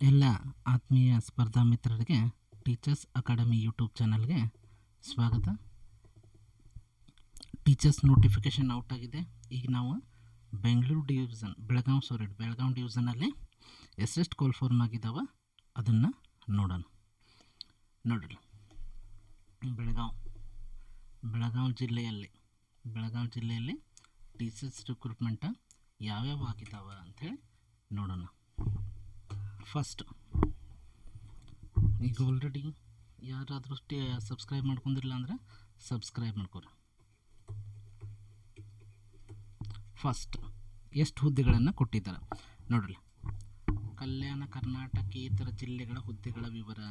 ಎಲ್ಲ ಆತ್ಮೀಯ ಸ್ಪರ್ಧಾ ಮಿತ್ರರಿಗೆ ಟೀಚರ್ಸ್ ಅಕಾಡೆಮಿ ಯೂಟ್ಯೂಬ್ ಚಾನಲ್ಗೆ ಸ್ವಾಗತ. ಟೀಚರ್ಸ್ ನೋಟಿಫಿಕೇಷನ್ ಔಟ್ ಆಗಿದೆ. ಈಗ ನಾವು ಬೆಂಗಳೂರು ಡಿವಿಷನ್ ಬೆಳಗಾವಿ ಡಿವಿಷನಲ್ಲಿ ಎಷ್ಟೆಷ್ಟು ಕಾಲ್ ಫಾರ್ಮ್ ಆಗಿದ್ದಾವೆ ಅದನ್ನು ನೋಡೋಣ. ನೋಡ್ರಿ, ಬೆಳಗಾವಿ ಜಿಲ್ಲೆಯಲ್ಲಿ ಟೀಚರ್ಸ್ ರಿಕ್ರೂಟ್ಮೆಂಟ್ ಯಾವ್ಯಾವ ಆಗಿದ್ದಾವೆ ಅಂಥೇಳಿ ನೋಡೋಣ. ಫಸ್ಟ್, ಈಗ ಆಲ್ರೆಡಿ ಯಾರಾದರೂ ಸಬ್ಸ್ಕ್ರೈಬ್ ಮಾಡ್ಕೊಂಡಿಲ್ಲ ಅಂದರೆ ಸಬ್ಸ್ಕ್ರೈಬ್ ಮಾಡ್ಕೊರಿ. ಫಸ್ಟ್, ಎಷ್ಟು ಹುದ್ದೆಗಳನ್ನು ಕೊಟ್ಟಿದ್ದಾರೆ ನೋಡ್ರಿ. ಕಲ್ಯಾಣ ಕರ್ನಾಟಕೇತರ ಜಿಲ್ಲೆಗಳ ಹುದ್ದೆಗಳ ವಿವರ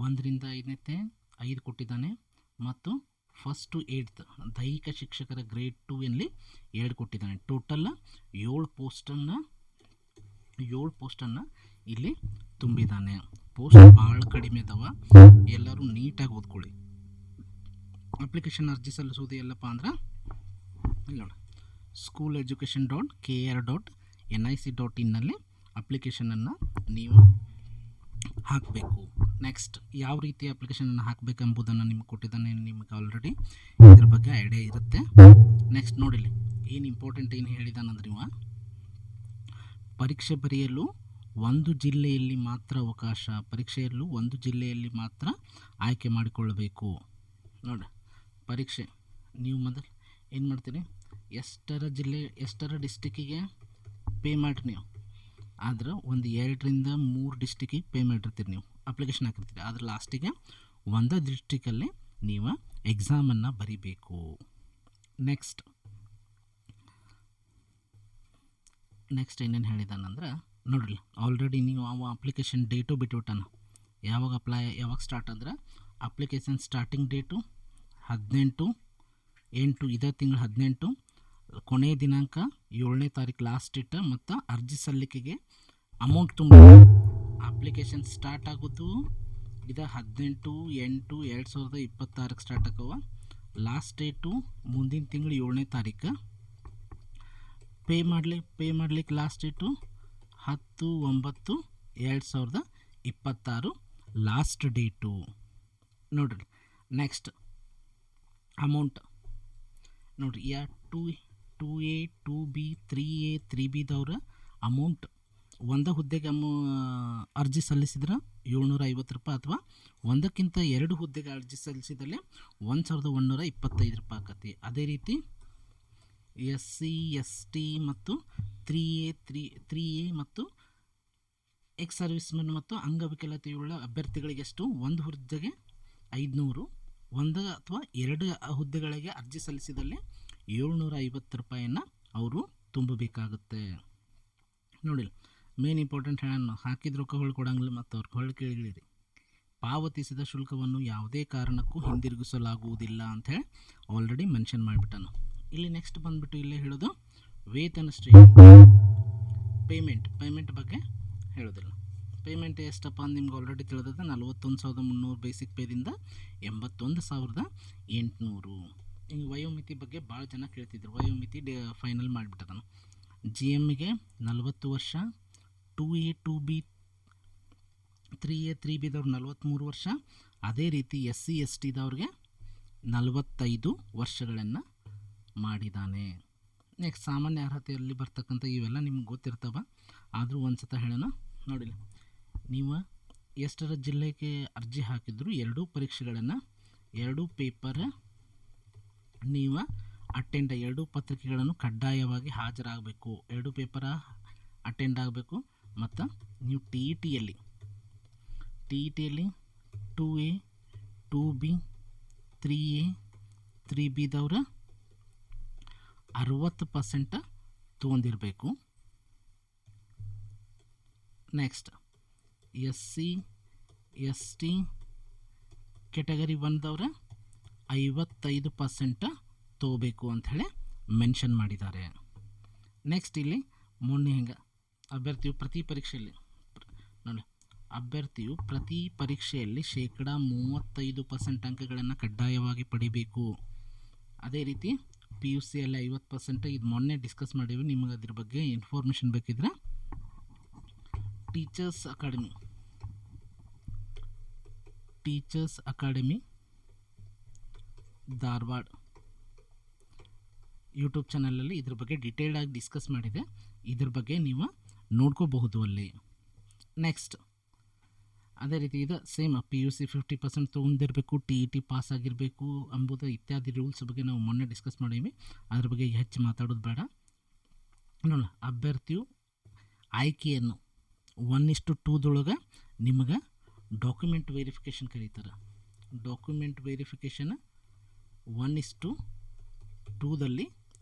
1ರಿಂದ 5 ಕೊಟ್ಟಿದ್ದಾನೆ. ಮತ್ತು ಫಸ್ಟ್ ಟು 8th ದೈಹಿಕ ಶಿಕ್ಷಕರ ಗ್ರೇಡ್ 2 ಯಲ್ಲಿ 2 ಕೊಟ್ಟಿದ್ದಾನೆ. ಟೋಟಲ್ 7 ಪೋಸ್ಟನ್ನು ಇಲ್ಲಿ ತುಂಬಿದ್ದಾನೆ. ಪೋಸ್ಟ್ ಭಾಳ ಕಡಿಮೆ ಇದಾವ, ಎಲ್ಲರೂ ನೀಟಾಗಿ ಓದ್ಕೊಳ್ಳಿ. ಅಪ್ಲಿಕೇಶನ್ ಅರ್ಜಿ ಸಲ್ಲಿಸೋದು ಎಲ್ಲಪ್ಪ ಅಂದ್ರೆ ಇಲ್ಲಿ ನೋಡಿ, schooleducation.kr.nic.in ಅಪ್ಲಿಕೇಶನನ್ನು ನೀವು ಹಾಕಬೇಕು. ನೆಕ್ಸ್ಟ್, ಯಾವ ರೀತಿ ಅಪ್ಲಿಕೇಶನನ್ನು ಹಾಕಬೇಕೆಂಬುದನ್ನು ನಿಮ್ಗೆ ಕೊಟ್ಟಿದ್ದಾನೆ. ನಿಮಗೆ ಆಲ್ರೆಡಿ ಇದ್ರ ಬಗ್ಗೆ ಐಡಿಯಾ ಇರುತ್ತೆ. ನೆಕ್ಸ್ಟ್ ನೋಡಿಲಿ, ಏನು ಇಂಪಾರ್ಟೆಂಟ್ ಏನು ಹೇಳಿದಾನಂದ್ರೆ ಇವ ಪರೀಕ್ಷೆ ಬರೆಯಲು ಒಂದು ಜಿಲ್ಲೆಯಲ್ಲಿ ಮಾತ್ರ ಅವಕಾಶ, ಪರೀಕ್ಷೆಯಲ್ಲೂ ಒಂದು ಜಿಲ್ಲೆಯಲ್ಲಿ ಮಾತ್ರ ಆಯ್ಕೆ ಮಾಡಿಕೊಳ್ಳಬೇಕು. ನೋಡಿ, ಪರೀಕ್ಷೆ ನೀವು ಮೊದಲು ಏನು ಮಾಡ್ತೀರಿ, ಎಷ್ಟರ ಡಿಸ್ಟಿಕ್ಕಿಗೆ ಪೇ ಮಾಡಿರಿ ನೀವು. ಆದ್ರೆ ಒಂದು 2ರಿಂದ 3 ಡಿಸ್ಟಿಕ್ಕಿಗೆ ಪೇ ಮಾಡಿರ್ತೀರಿ, ನೀವು ಅಪ್ಲಿಕೇಶನ್ ಹಾಕಿರ್ತೀರಿ. ಆದ್ರೆ ಲಾಸ್ಟಿಗೆ ಒಂದು ಡಿಸ್ಟಿಕಲ್ಲಿ ನೀವು ಎಕ್ಸಾಮನ್ನು ಬರೀಬೇಕು. ನೆಕ್ಸ್ಟ್ ಏನೇನು ಹೇಳಿದಾನಂದ್ರೆ ನೋಡ್ರಿ, ಆಲ್ರೆಡಿ ನೀವು ಅಪ್ಲಿಕೇಶನ್ ಡೇಟು ಬಿಟ್ಬಿಟ್ಟಾನ. ಯಾವಾಗ ಸ್ಟಾರ್ಟ್ ಅಂದ್ರೆ ಅಪ್ಲಿಕೇಶನ್ ಸ್ಟಾರ್ಟಿಂಗ್ ಡೇಟು 18/8 ಇದೇ ತಿಂಗಳು 18, ಕೊನೆಯ ದಿನಾಂಕ 7ನೇ ತಾರೀಕು ಲಾಸ್ಟ್ ಡೇಟ್. ಮತ್ತು ಅರ್ಜಿ ಸಲ್ಲಿಕೆಗೆ ಅಮೌಂಟ್ ತುಂಬ ಅಪ್ಲಿಕೇಶನ್ ಸ್ಟಾರ್ಟ್ ಆಗೋದು ಇದು 18/8/2026 ಸ್ಟಾರ್ಟ್ ಆಗವ. ಲಾಸ್ಟ್ ಡೇಟು ಮುಂದಿನ ತಿಂಗಳು 7ನೇ ತಾರೀಕು. ಪೇ ಮಾಡ್ಲಿಕ್ಕೆ ಲಾಸ್ಟ್ ಡೇಟು 10/9/2026 ಲಾಸ್ಟ್ ಡೇಟು ನೋಡ್ರಿ. ನೆಕ್ಸ್ಟ್ ಅಮೌಂಟ್ ನೋಡ್ರಿ, 2A 2B 3A 3Bದವ್ರ ಅಮೌಂಟ್ ಒಂದು ಹುದ್ದೆಗೆ ಅರ್ಜಿ ಸಲ್ಲಿಸಿದ್ರೆ 750 ರೂಪಾಯಿ, ಅಥವಾ ಒಂದಕ್ಕಿಂತ 2 ಹುದ್ದೆಗೆ ಅರ್ಜಿ ಸಲ್ಲಿಸಿದಲ್ಲಿ 1125 ರೂಪಾಯಿ ಆಕತಿ. ಅದೇ ರೀತಿ SC ST ಮತ್ತು 3A ಮತ್ತು ಎಕ್ಸ್ ಸರ್ವಿಸ್ಮೆನ್ ಮತ್ತು ಅಂಗವಿಕಲತೆಯುಳ್ಳ ಅಭ್ಯರ್ಥಿಗಳಿಗೆ ಎಷ್ಟು, ಒಂದು ಹುದ್ದೆಗೆ 500, ಒಂದು ಅಥವಾ 2 ಹುದ್ದೆಗಳಿಗೆ ಅರ್ಜಿ ಸಲ್ಲಿಸಿದಲ್ಲಿ 750 ರೂಪಾಯಿಯನ್ನು ಅವರು ತುಂಬಬೇಕಾಗುತ್ತೆ. ನೋಡಿ, ಮೇನ್ ಇಂಪಾರ್ಟೆಂಟ್ ಹೇಳೋಣ, ಹಾಕಿದ ರೊಕ್ಕ ಹೊಳ್ಳಿ ಕೊಡಂಗಿಲ್ಲ ಮತ್ತು ಅವ್ರಿಗೆ ಹೊಳ್ಳಿ ಕೇಳಿರಿ. ಪಾವತಿಸಿದ ಶುಲ್ಕವನ್ನು ಯಾವುದೇ ಕಾರಣಕ್ಕೂ ಹಿಂದಿರುಗಿಸಲಾಗುವುದಿಲ್ಲ ಅಂಥೇಳಿ ಆಲ್ರೆಡಿ ಮೆನ್ಷನ್ ಮಾಡಿಬಿಟ್ಟಾನು. ಇಲ್ಲಿ ನೆಕ್ಸ್ಟ್ ಬಂದುಬಿಟ್ಟು ಇಲ್ಲೇ ಹೇಳೋದು ವೇತನ ಶ್ರೇಣಿ. ಪೇಮೆಂಟ್ ಬಗ್ಗೆ ಹೇಳೋದಿಲ್ಲ. ಪೇಮೆಂಟ್ ಎಷ್ಟಪ್ಪ ಅಂತ ನಿಮ್ಗೆ ಆಲ್ರೆಡಿ ತಿಳಿದದ. 41,300 ಬೇಸಿಕ್ ಪೇದಿಂದ 81,800. ಹಿಂಗೆ ವಯೋಮಿತಿ ಬಗ್ಗೆ ಭಾಳ ಜನ ಕೇಳ್ತಿದ್ರು. ವಯೋಮಿತಿ ಫೈನಲ್ ಮಾಡಿಬಿಟ್ಟದನು. GMಗೆ 40 ವರ್ಷ, 2A 2B 3A 3Bದವ್ರು 43 ವರ್ಷ. ಅದೇ ರೀತಿ SC STದವ್ರಿಗೆ 45 ವರ್ಷಗಳನ್ನು ಮಾಡಿದ್ದಾನೆ. ನೆಕ್ಸ್ಟ್ ಸಾಮಾನ್ಯ ಅರ್ಹತೆಯಲ್ಲಿ ಬರ್ತಕ್ಕಂಥ ಇವೆಲ್ಲ ನಿಮ್ಗೆ ಗೊತ್ತಿರ್ತವ, ಆದರೂ ಒಂದು ಸತ ಹೇಳೋಣ. ನೋಡಿಲ್ಲ, ನೀವು ಎಷ್ಟರ ಜಿಲ್ಲೆಗೆ ಅರ್ಜಿ ಹಾಕಿದ್ರು 2 ಪರೀಕ್ಷೆಗಳನ್ನು 2 ಪೇಪರ್ ನೀವು ಅಟೆಂಡ್ 2 ಪತ್ರಿಕೆಗಳನ್ನು ಕಡ್ಡಾಯವಾಗಿ ಹಾಜರಾಗಬೇಕು. 2 ಪೇಪರ ಅಟೆಂಡ್ ಆಗಬೇಕು. ಮತ್ತು ನೀವು TET ಯಲ್ಲಿ 2A 2B 3A 3Bದವ್ರ 60% ತೊಗೊಂಡಿರಬೇಕು. ನೆಕ್ಸ್ಟ್ SC ST ಕ್ಯಾಟಗರಿ 1ದವ್ರ 55% ತೊಗೋಬೇಕು ಅಂಥೇಳಿ ಮೆನ್ಷನ್ ಮಾಡಿದ್ದಾರೆ. ನೆಕ್ಸ್ಟ್ ಇಲ್ಲಿ ಮೊನ್ನೆ ಹೆಂಗೆ ಅಭ್ಯರ್ಥಿಯು ಪ್ರತಿ ಪರೀಕ್ಷೆಯಲ್ಲಿ ಶೇಕಡ 35% ಅಂಕಗಳನ್ನು ಕಡ್ಡಾಯವಾಗಿ ಪಡಿಬೇಕು. ಅದೇ ರೀತಿ PUCಯಲ್ಲಿ 50%. ಇದು ಮೊನ್ನೆ ಡಿಸ್ಕಸ್ ಮಾಡೀವಿ. ನಿಮಗೆ ಅದ್ರ ಬಗ್ಗೆ ಇನ್ಫಾರ್ಮೇಷನ್ ಬೇಕಿದ್ರೆ ಟೀಚರ್ಸ್ ಅಕಾಡೆಮಿ ಧಾರವಾಡ ಯೂಟ್ಯೂಬ್ ಚಾನಲಲ್ಲಿ ಇದ್ರ ಬಗ್ಗೆ ಡೀಟೇಲ್ಡಾಗಿ ಡಿಸ್ಕಸ್ ಮಾಡಿದೆ. ಇದ್ರ ಬಗ್ಗೆ ನೀವು ನೋಡ್ಕೋಬಹುದು ಅಲ್ಲಿ. ನೆಕ್ಸ್ಟ್ ಅದೇ ರೀತಿ ಇದು ಸೇಮ್ PUC 50% ತೊಗೊಂಡಿರಬೇಕು, TET ಪಾಸ್ ಆಗಿರಬೇಕು ಎಂಬುದು ಇತ್ಯಾದಿ ರೂಲ್ಸ್ ಬಗ್ಗೆ ನಾವು ಮೊನ್ನೆ ಡಿಸ್ಕಸ್ ಮಾಡೀವಿ. ಅದ್ರ ಬಗ್ಗೆ ಹೆಚ್ಚು ಮಾತಾಡೋದು ಬೇಡ. ನೋಡೋಣ, ಅಭ್ಯರ್ಥಿಯು ಆಯ್ಕೆಯನ್ನು 1:2 ನಿಮಗೆ ಡಾಕ್ಯುಮೆಂಟ್ ವೆರಿಫಿಕೇಷನ್ ಕರೀತಾರೆ. ಡಾಕ್ಯುಮೆಂಟ್ ವೆರಿಫಿಕೇಷನ್ 1:2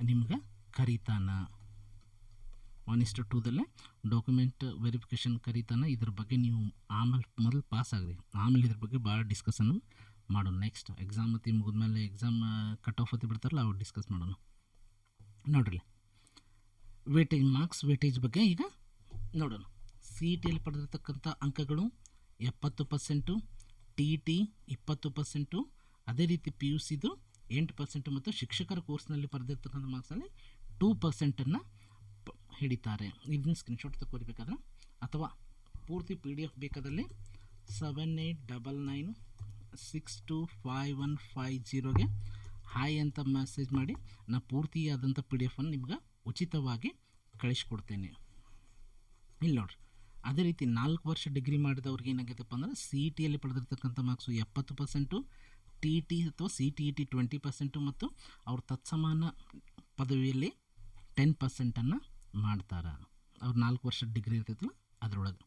ನಿಮ್ಗೆ ಕರೀತಾನ. 1:2 ಡಾಕ್ಯುಮೆಂಟ್ ವೆರಿಫಿಕೇಷನ್ ಕರೀತಾನ. ಇದ್ರ ಬಗ್ಗೆ ನೀವು ಮೊದಲು ಪಾಸ್ ಆಗ್ರಿ, ಆಮೇಲೆ ಇದ್ರ ಬಗ್ಗೆ ಭಾಳ ಡಿಸ್ಕಸನ್ನು ಮಾಡೋಣ. ನೆಕ್ಸ್ಟ್ ಎಕ್ಸಾಮ್ ಅತಿ ಮುಗಿದ್ಮೇಲೆ ಎಕ್ಸಾಮ್ ಕಟ್ ಆಫ್ ಅತಿ ಬಿಡ್ತಾರಲ್ಲ, ಅವಾಗ ಡಿಸ್ಕಸ್ ಮಾಡೋಣ. ನೋಡ್ರಿ, ವೇಟೇಜ್ ಬಗ್ಗೆ ಈಗ ನೋಡೋಣ. CETಯಲ್ಲಿ ಪಡೆದಿರ್ತಕ್ಕಂಥ ಅಂಕಗಳು 70%, TET 20%, ಅದೇ ರೀತಿ PUCದು 8% ಮತ್ತು ಶಿಕ್ಷಕರ ಕೋರ್ಸ್ನಲ್ಲಿ ಪಡೆದಿರ್ತಕ್ಕಂಥ ಮಾರ್ಕ್ಸಲ್ಲಿ 2% ಹಿಡಿತಾರೆ. ಇದನ್ನ ಸ್ಕ್ರೀನ್ಶಾಟ್ ತಗೋಬೇಕಾದ್ರೆ ಅಥವಾ ಪೂರ್ತಿ PDF ಬೇಕಾದಲ್ಲಿ 7899625150 ಹಾಯ್ ಅಂತ ಮೆಸೇಜ್ ಮಾಡಿ ನಾನು ಪೂರ್ತಿಯಾದಂಥ PDF ನಿಮ್ಗೆ ಉಚಿತವಾಗಿ ಕಳಿಸ್ಕೊಡ್ತೇನೆ. ಇಲ್ಲಿ ನೋಡ್ರಿ, ಅದೇ ರೀತಿ 4 ವರ್ಷ ಡಿಗ್ರಿ ಮಾಡಿದವ್ರಿಗೆ ಏನಾಗೈತಪ್ಪ ಅಂದ್ರೆ CETಯಲ್ಲಿ ಪಡೆದಿರ್ತಕ್ಕಂಥ ಮಾರ್ಕ್ಸು 70%, TET ಅಥವಾ CTET 20% ಮತ್ತು ಅವ್ರ ತತ್ಸಮಾನ ಪದವಿಯಲ್ಲಿ 10% ಮಾಡ್ತಾರೆ. ಅವ್ರು 4 ವರ್ಷ ಡಿಗ್ರಿ ಇರ್ತೈತಲ್ಲ ಅದರೊಳಗೆ.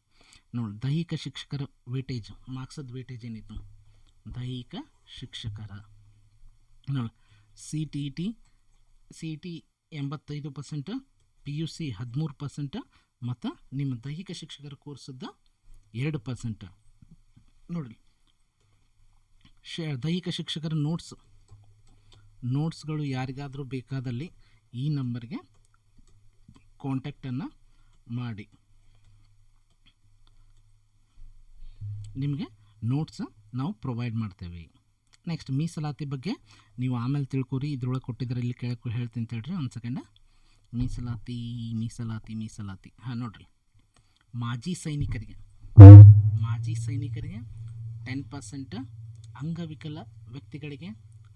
ನೋಡಿ, ದೈಹಿಕ ಶಿಕ್ಷಕರ ವೇಟೇಜ್, ಮಾರ್ಕ್ಸದ ವೇಟೇಜ್ ಏನಿತ್ತು, ದೈಹಿಕ ಶಿಕ್ಷಕರ ನೋಡಿ, CTET 85%, PUC 13% ಮತ್ತು ನಿಮ್ಮ ದೈಹಿಕ ಶಿಕ್ಷಕರ ಕೋರ್ಸದ 2%. ನೋಡಿ, ದೈಹಿಕ ಶಿಕ್ಷಕರ ನೋಟ್ಸ್ಗಳು ಯಾರಿಗಾದರೂ ಬೇಕಾದಲ್ಲಿ ಈ ನಂಬರ್ಗೆ ಕಾಂಟ್ಯಾಕ್ಟನ್ನು ಮಾಡಿ, ನಿಮಗೆ ನೋಟ್ಸ್ ನಾವು ಪ್ರೊವೈಡ್ ಮಾಡ್ತೇವೆ. ನೆಕ್ಸ್ಟ್ ಮೀಸಲಾತಿ ಬಗ್ಗೆ ನೀವು ಆಮೇಲೆ ತಿಳ್ಕೊರಿ, ಇದ್ರೊಳಗೆ ಕೊಟ್ಟಿದ್ದಾರೆ, ಇಲ್ಲಿ ಕೇಳಕ್ಕೆ ಹೇಳ್ತೀನಿ ಅಂತ ಹೇಳ್ರಿ. ಒಂದು ಸೆಕೆಂಡ. ಮೀಸಲಾತಿ ಹಾಂ ನೋಡ್ರಿ, ಮಾಜಿ ಸೈನಿಕರಿಗೆ 10%, ಅಂಗವಿಕಲ ವ್ಯಕ್ತಿಗಳಿಗೆ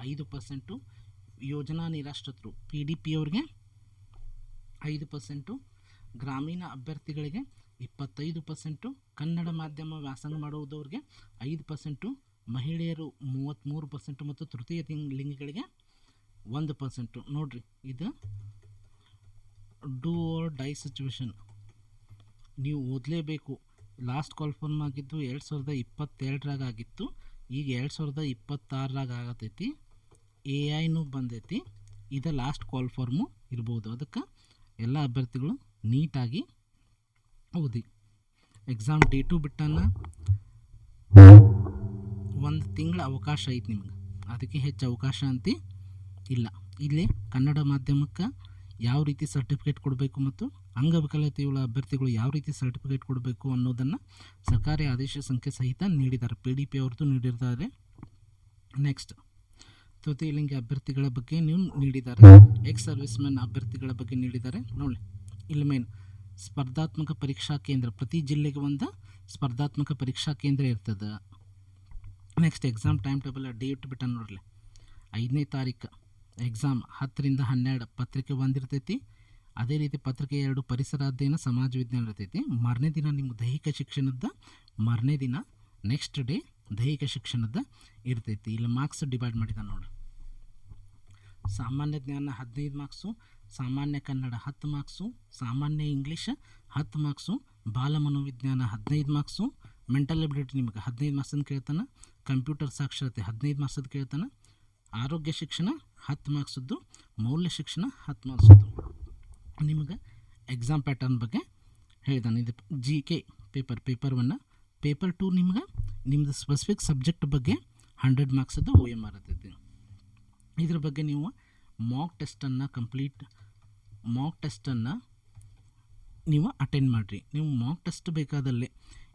5%, ಯೋಜನಾ ನಿರಾಶ್ರಿತರು PDP ಅವ್ರಿಗೆ 5%, ಗ್ರಾಮೀಣ ಅಭ್ಯರ್ಥಿಗಳಿಗೆ 25%, ಕನ್ನಡ ಮಾಧ್ಯಮ ವ್ಯಾಸಂಗ ಮಾಡುವುದವ್ರಿಗೆ 5%, ಮಹಿಳೆಯರು 33% ಮತ್ತು ತೃತೀಯ ಲಿಂಗಿಗಳಿಗೆ 1%. ನೋಡ್ರಿ, ಇದು ಡೂ ಆರ್ ಡೈ ಸಿಚುವೇಶನ್, ನೀವು ಓದಲೇಬೇಕು. ಲಾಸ್ಟ್ ಕಾಲ್ ಫಾರ್ಮ್ ಆಗಿದ್ದು 2022 ಆಗಿತ್ತು, ಈಗ 2026 ಆಗತೈತಿ. AI ಬಂದೈತಿ. ಇದು ಲಾಸ್ಟ್ ಕಾಲ್ ಫಾರ್ಮು ಇರ್ಬೋದು. ಅದಕ್ಕೆ ಎಲ್ಲ ಅಭ್ಯರ್ಥಿಗಳು ನೀಟಾಗಿ ಓದಿ. ಎಕ್ಸಾಮ್ ಡೇಟು ಬಿಟ್ಟನ 1 ತಿಂಗಳ ಅವಕಾಶ ಐತಿ ನಿಮ್ಗೆ, ಅದಕ್ಕೆ ಹೆಚ್ಚು ಅವಕಾಶ ಅಂತ ಇಲ್ಲ. ಇಲ್ಲಿ ಕನ್ನಡ ಮಾಧ್ಯಮಕ್ಕೆ ಯಾವ ರೀತಿ ಸರ್ಟಿಫಿಕೇಟ್ ಕೊಡಬೇಕು ಮತ್ತು ಅಂಗವಿಕಲತೆಯುಳ್ಳ ಅಭ್ಯರ್ಥಿಗಳು ಯಾವ ರೀತಿ ಸರ್ಟಿಫಿಕೇಟ್ ಕೊಡಬೇಕು ಅನ್ನೋದನ್ನು ಸರ್ಕಾರಿ ಆದೇಶ ಸಂಖ್ಯೆ ಸಹಿತ ನೀಡಿದ್ದಾರೆ. PDP ಅವ್ರದ್ದು ನೀಡಿದ್ದಾರೆ. ನೆಕ್ಸ್ಟ್ ತೃತೀಯ ಲಿಂಗಿ ಅಭ್ಯರ್ಥಿಗಳ ಬಗ್ಗೆ ನೀವು ನೀಡಿದ್ದಾರೆ. ಎಕ್ಸ್ ಸರ್ವಿಸ್ ಮ್ಯಾನ್ ಅಭ್ಯರ್ಥಿಗಳ ಬಗ್ಗೆ ನೀಡಿದ್ದಾರೆ. ನೋಡಿ, ಇಲ್ಲಿ ಮೇನ್ ಸ್ಪರ್ಧಾತ್ಮಕ ಪರೀಕ್ಷಾ ಕೇಂದ್ರ, ಪ್ರತಿ ಜಿಲ್ಲೆಗೆ ಒಂದು ಸ್ಪರ್ಧಾತ್ಮಕ ಪರೀಕ್ಷಾ ಕೇಂದ್ರ ಇರ್ತದೆ. Next exam time table date ಬಿಟ್ಟ ನೋಡ್ರಿ, 5ನೇ ತಾರೀಕು ಎಕ್ಸಾಮ್ 10ರಿಂದ 12 ಪತ್ರಿಕೆ 1 ಇರ್ತೈತಿ. ಅದೇ ರೀತಿ ಪತ್ರಿಕೆ 2 ಪರಿಸರ ಅಧ್ಯಯನ ಸಮಾಜ ವಿಜ್ಞಾನ ಇರ್ತೈತಿ. ಮಾರನೇ ದಿನ ನಿಮ್ಮ ದೈಹಿಕ ಶಿಕ್ಷಣದ ಮಾರನೇ ದಿನ ನೆಕ್ಸ್ಟ್ ಡೇ ದೈಹಿಕ ಶಿಕ್ಷಣದ ಇರ್ತೈತಿ. ಇಲ್ಲಿ ಮಾರ್ಕ್ಸ್ ಡಿವೈಡ್ ಮಾಡಿದ ನೋಡಿ, ಸಾಮಾನ್ಯ ಜ್ಞಾನ 15 ಮಾರ್ಕ್ಸು, ಸಾಮಾನ್ಯ ಕನ್ನಡ 10 ಮಾರ್ಕ್ಸು, ಸಾಮಾನ್ಯ ಇಂಗ್ಲೀಷ್ 10 ಮಾರ್ಕ್ಸು, ಬಾಲ ಮನೋವಿಜ್ಞಾನ 15 ಮಾರ್ಕ್ಸು, ಮೆಂಟಲ್ ಎಬಿಲಿಟಿ ನಿಮಗೆ 15 ಮಾರ್ಕ್ಸನ್ನು ಕೇಳ್ತಾನೆ, ಕಂಪ್ಯೂಟರ್ ಸಾಕ್ಷರತೆ 15 ಮಾರ್ಕ್ಸದ್ದು ಕೇಳ್ತಾನೆ, ಆರೋಗ್ಯ ಶಿಕ್ಷಣ 10 ಮಾರ್ಕ್ಸದ್ದು, ಮೌಲ್ಯ ಶಿಕ್ಷಣ 10 ಮಾರ್ಕ್ಸದ್ದು. ನಿಮಗೆ ಎಕ್ಸಾಮ್ ಪ್ಯಾಟರ್ನ್ ಬಗ್ಗೆ ಹೇಳಿದಾನೆ. ಇದು GK ಪೇಪರ್ 1. ಪೇಪರ್ 2 ನಿಮ್ಮದು ಸ್ಪೆಸಿಫಿಕ್ ಸಬ್ಜೆಕ್ಟ್ ಬಗ್ಗೆ 100 ಮಾರ್ಕ್ಸದ್ದು OMR ಇರ್ತೈತಿ. ಇದ್ರ ಬಗ್ಗೆ ನೀವು ಮಾಕ್ ಟೆಸ್ಟನ್ನು ನೀವು ಅಟೆಂಡ್ ಮಾಡಿರಿ. ನೀವು ಮಾಕ್ ಟೆಸ್ಟ್ ಬೇಕಾದಲ್ಲಿ,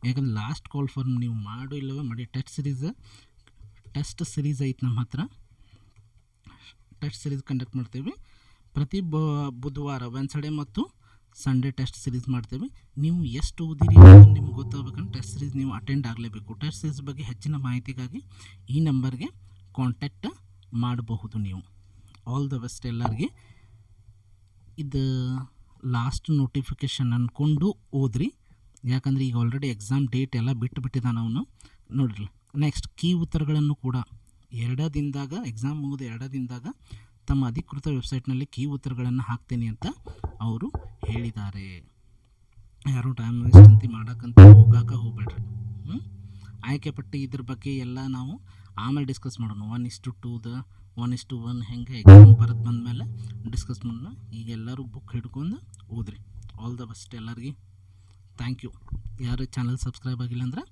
ಯಾಕಂದ್ರೆ ಲಾಸ್ಟ್ ಕಾಲ್ ಫಾರ್ಮ್ ನೀವು ಮಾಡು ಇಲ್ಲವೇ ಮಾಡಿ. ಟೆಸ್ಟ್ ಸಿರೀಸ್ ಐತೆ ನಮ್ಮ ಹತ್ರ, ಟೆಸ್ಟ್ ಸಿರೀಸ್ ಕಂಡಕ್ಟ್ ಮಾಡ್ತೀವಿ ಪ್ರತಿ ಬುಧವಾರ ವೆನ್ಸ್ಡೇ ಮತ್ತು ಸಂಡೇ ಟೆಸ್ಟ್ ಸಿರೀಸ್ ಮಾಡ್ತೇವೆ. ನೀವು ಎಷ್ಟು ಓದಿರಿ ಅನ್ನೋದು ನಿಮ್ಗೆ ಗೊತ್ತಾಗಬೇಕಂದ್ರೆ ಟೆಸ್ಟ್ ಸಿರೀಸ್ ನೀವು ಅಟೆಂಡ್ ಆಗಲೇಬೇಕು. ಟೆಸ್ಟ್ ಸಿರೀಸ್ ಬಗ್ಗೆ ಹೆಚ್ಚಿನ ಮಾಹಿತಿಗಾಗಿ ಈ ನಂಬರ್ಗೆ ಕಾಂಟ್ಯಾಕ್ಟ್ ಮಾಡಬಹುದು ನೀವು. ಆಲ್ ದ ಬೆಸ್ಟ್ ಎಲ್ಲರಿಗೆ. ಇದು ಲಾಸ್ಟ್ ನೋಟಿಫಿಕೇಷನ್ ಅಂದ್ಕೊಂಡು ಓದ್ರಿ, ಯಾಕಂದರೆ ಈಗ ಆಲ್ರೆಡಿ ಎಕ್ಸಾಮ್ ಡೇಟ್ ಎಲ್ಲ ಬಿಟ್ಟಿದ್ದಾನೆ ಅವನು ನೋಡ್ರಿ. ನೆಕ್ಸ್ಟ್ ಕೀ ಉತ್ತರಗಳನ್ನು ಕೂಡ 2 ದಿನದಾಗ ಎಕ್ಸಾಮ್ ಮುಗಿದು 2 ದಿನದಾಗ ತಮ್ಮ ಅಧಿಕೃತ ವೆಬ್ಸೈಟ್ನಲ್ಲಿ ಕೀ ಉತ್ತರಗಳನ್ನು ಹಾಕ್ತೀನಿ ಅಂತ ಅವರು ಹೇಳಿದ್ದಾರೆ. ಯಾರು ಟೈಮ್ ವೇಸ್ಟ್ ಅಂತ ಮಾಡೋಕ್ಕಂತ ಹೋಗಬೇಡ್ರಿ. ಆಯ್ಕೆ ಪಟ್ಟಿ ಇದ್ರ ಬಗ್ಗೆ ಎಲ್ಲ ನಾವು ಆಮೇಲೆ ಡಿಸ್ಕಸ್ ಮಾಡೋಣ. 1:2 1:1 ಹೆಂಗೆ ಎಕ್ಸಾಮ್ ಬರೆದು ಬಂದಮೇಲೆ ಡಿಸ್ಕಸ್ ಮಾಡೋಣ. ಈಗ ಎಲ್ಲರೂ ಬುಕ್ ಹಿಡ್ಕೊಂಡು ಓದ್ರಿ. ಆಲ್ ದ ಬೆಸ್ಟ್ ಎಲ್ಲರಿಗೆ. Thank you. ಯಾರು ಚಾನಲ್ ಸಬ್ಸ್ಕ್ರೈಬ್ ಆಗಿಲ್ಲ ಅಂದ್ರೆ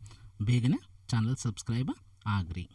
ಬೇಗನೆ ಚಾನಲ್ ಸಬ್ಸ್ಕ್ರೈಬ್ ಆಗ್ರಿ.